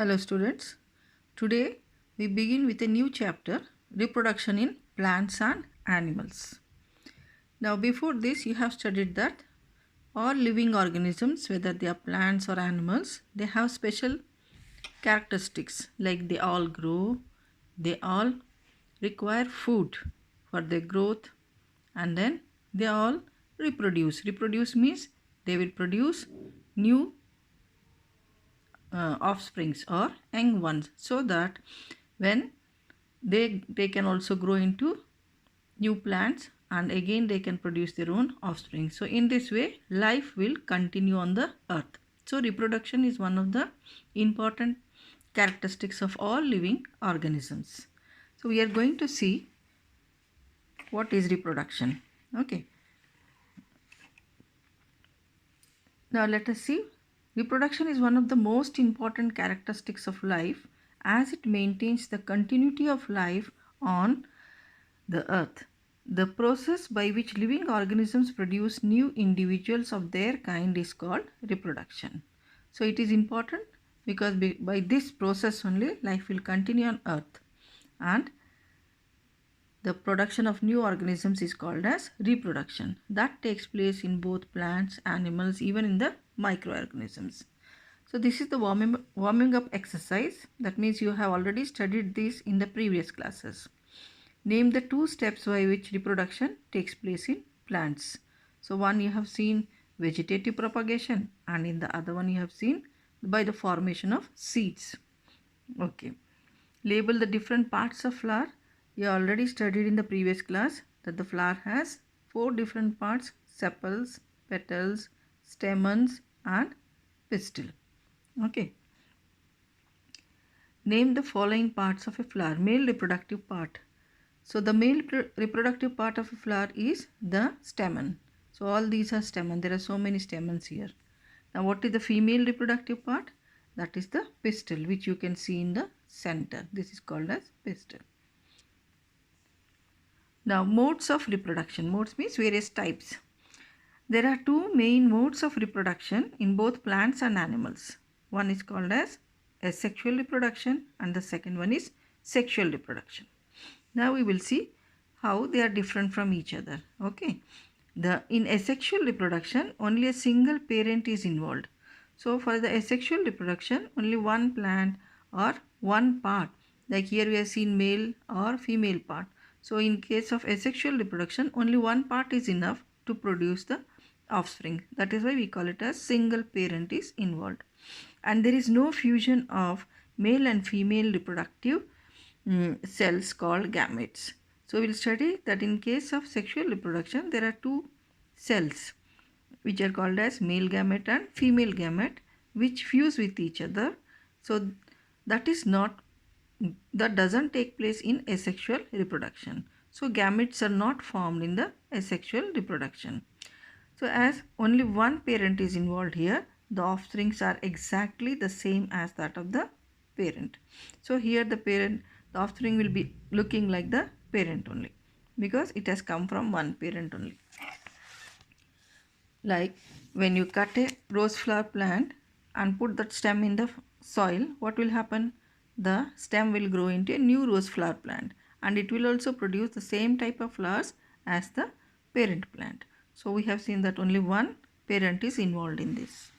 Hello students. Today we begin with a new chapter, reproduction in plants and animals. Now before this you have studied that all living organisms, whether they are plants or animals, they have special characteristics like they all grow, they all require food for their growth, and then they all reproduce. Reproduce means they will produce new offsprings or young ones, so that when they can also grow into new plants and again they can produce their own offspring. So in this way life will continue on the earth. So reproduction is one of the important characteristics of all living organisms. So we are going to see what is reproduction. Okay, now let us see. Reproduction is one of the most important characteristics of life, as it maintains the continuity of life on the earth. The process by which living organisms produce new individuals of their kind is called reproduction. So it is important because by this process only life will continue on earth, and the production of new organisms is called as reproduction. That takes place in both plants, animals, even in the microorganisms. So this is the warming up exercise. That means you have already studied this in the previous classes. Name the two steps by which reproduction takes place in plants. So one you have seen vegetative propagation, and in the other one you have seen by the formation of seeds. Okay. Label the different parts of flower. You already studied in the previous class that the flower has 4 different parts: sepals, petals, stamens and pistil. Okay. Name the following parts of a flower. Male reproductive part. So the male reproductive part of a flower is the stamen. So all these are stamen. There are so many stamens here. Now what is the female reproductive part? That is the pistil, which you can see in the center. This is called as pistil. Now modes of reproduction. Modes means various types. There are two main modes of reproduction in both plants and animals. One is called as asexual reproduction and the second one is sexual reproduction. Now we will see how they are different from each other. Okay. In asexual reproduction, only a single parent is involved. So for the asexual reproduction, only one plant or one part, like here we have seen male or female part. So in case of asexual reproduction, only one part is enough to produce the offspring. That is why we call it as single parent is involved. And there is no fusion of male and female reproductive cells called gametes. So we will study that in case of sexual reproduction there are two cells which are called as male gamete and female gamete, which fuse with each other. So that doesn't take place in asexual reproduction. So gametes are not formed in the asexual reproduction. So as only one parent is involved here, the offsprings are exactly the same as that of the parent. So here the offspring will be looking like the parent only, because it has come from one parent only. Like when you cut a rose flower plant and put that stem in the soil, what will happen? The stem will grow into a new rose flower plant, and it will also produce the same type of flowers as the parent plant. So we have seen that only one parent is involved in this.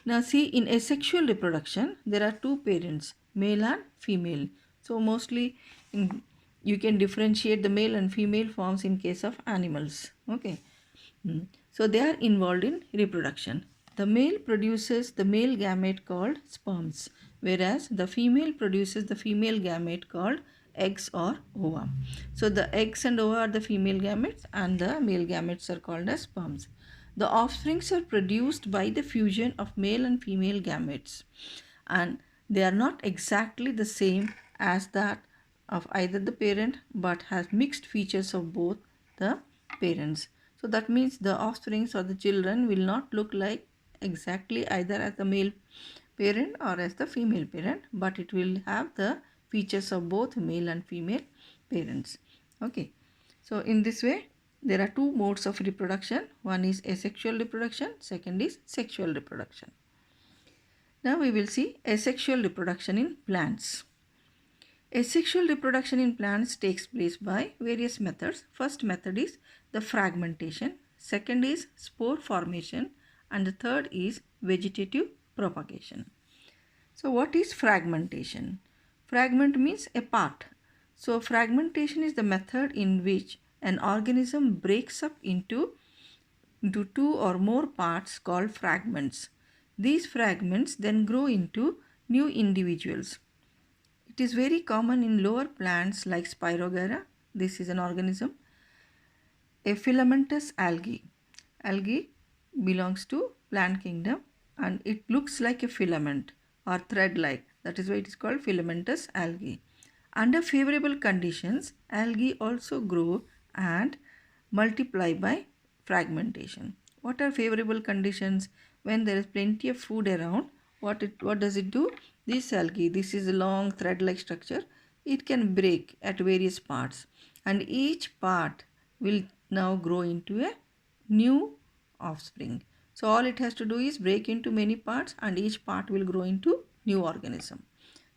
Now see, in asexual reproduction there are two parents, male and female. So mostly you can differentiate the male and female forms in case of animals. Okay. So they are involved in reproduction. The male produces the male gamete called sperms, whereas the female produces the female gamete called eggs or ova. So the eggs and ova are the female gametes and the male gametes are called as sperms. The offsprings are produced by the fusion of male and female gametes, and they are not exactly the same as that of either the parent, but has mixed features of both the parents. So that means the offsprings or the children will not look like exactly either as the male parent or as the female parent, but it will have the features of both male and female parents. Okay. So in this way there are two modes of reproduction. One is asexual reproduction, second is sexual reproduction. Now we will see asexual reproduction in plants. Asexual reproduction in plants takes place by various methods. First method is the fragmentation, second is spore formation, and the third is vegetative propagation. So what is fragmentation? Fragment means a part. So fragmentation is the method in which an organism breaks up into two or more parts called fragments. These fragments then grow into new individuals. It is very common in lower plants like Spirogyra. This is an organism. A filamentous algae. Algae belongs to plant kingdom and it looks like a filament or thread like. That is why it is called filamentous algae. Under favorable conditions, algae also grow and multiply by fragmentation. What are favorable conditions? When there is plenty of food around, what does it do? This algae, this is a long thread-like structure, it can break at various parts and each part will now grow into a new offspring. So all it has to do is break into many parts and each part will grow into new organism.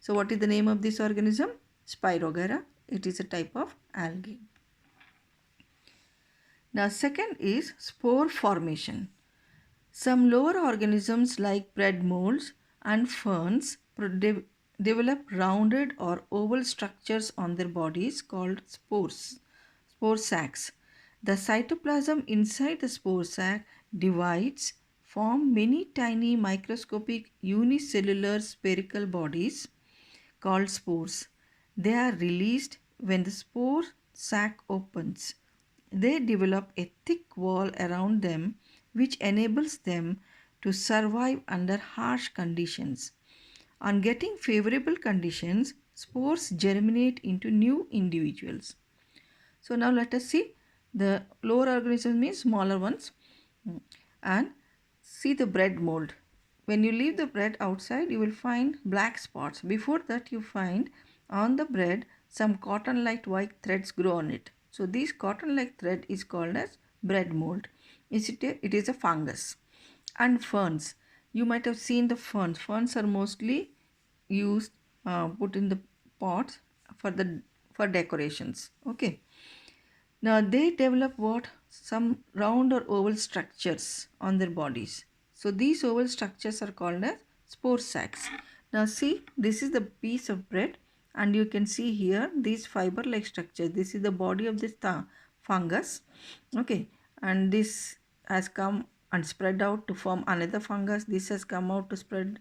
So what is the name of this organism? Spirogyra. It is a type of algae. Now second is spore formation. Some lower organisms like bread molds and ferns develop rounded or oval structures on their bodies called spores, spore sacs. The cytoplasm inside the spore sac divides, form many tiny microscopic unicellular spherical bodies called spores. They are released when the spore sac opens. They develop a thick wall around them which enables them to survive under harsh conditions. On getting favorable conditions, spores germinate into new individuals. So now let us see the lower organisms means smaller ones and see the bread mold. When you leave the bread outside, you will find black spots. Before that, you find on the bread some cotton-like white threads grow on it. So this cotton-like thread is called as bread mold. It is a fungus. And ferns. You might have seen the ferns. Ferns are mostly used, put in the pots for decorations. Okay. Now they develop what? Some round or oval structures on their bodies. So these oval structures are called as spore sacs. Now see, this is the piece of bread and you can see here these fiber like structure. This is the body of this fungus. Okay, and this has come and spread out to form another fungus. This has come out to spread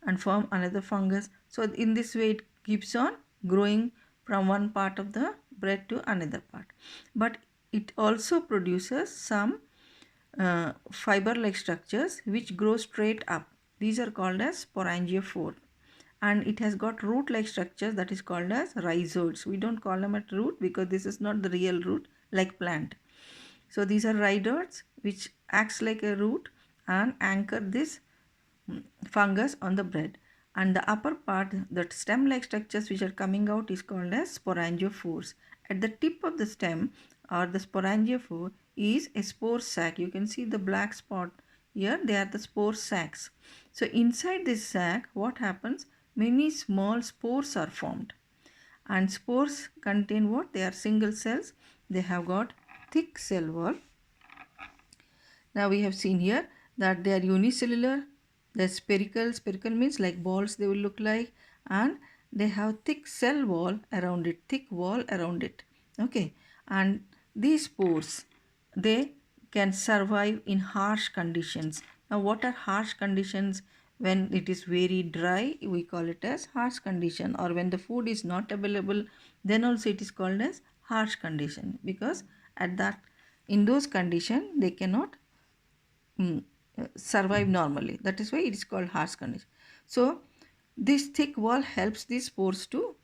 and form another fungus. So in this way it keeps on growing from one part of the bread to another part. But it also produces some fiber like structures which grow straight up. These are called as sporangiophore. And it has got root like structures that is called as rhizoids. We don't call them at root because this is not the real root like plant. So these are rhizoids which acts like a root and anchor this fungus on the bread. And the upper part, that stem like structures which are coming out, is called as sporangiophores. At the tip of the stem or the sporangiophore is a spore sac. You can see the black spot here, they are the spore sacs. So inside this sac, what happens? Many small spores are formed. And spores contain what? They are single cells. They have got thick cell wall. Now we have seen here that they are unicellular. They're spherical. Spherical means like balls they will look like, and they have thick cell wall around it, thick wall around it. Okay, and these spores, they can survive in harsh conditions. Now what are harsh conditions? When it is very dry, we call it as harsh condition, or when the food is not available, then also it is called as harsh condition, because at that, in those conditions they cannot survive normally. That is why it is called harsh condition. So this thick wall helps these spores to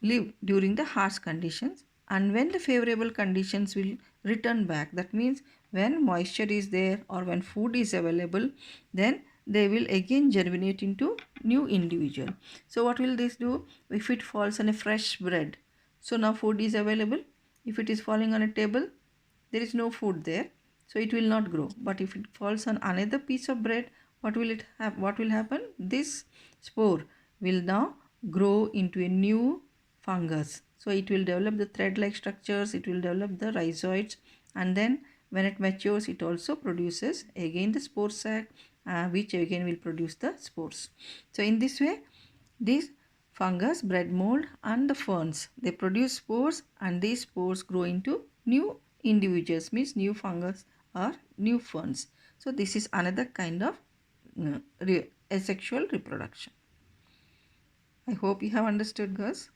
live during the harsh conditions, and when the favorable conditions will return back, that means when moisture is there or when food is available, then they will again germinate into new individual. So what will this do? If it falls on a fresh bread, so now food is available. If it is falling on a table, there is no food there, so it will not grow. But if it falls on another piece of bread, what will happen? This spore will now grow into a new fungus. So it will develop the thread like structures, it will develop the rhizoids, and then when it matures it also produces again the spore sac, which again will produce the spores. So in this way, these fungus, bread mold and the ferns, they produce spores, and these spores grow into new individuals, means new fungus or new ferns. So this is another kind of asexual reproduction. I hope you have understood, girls.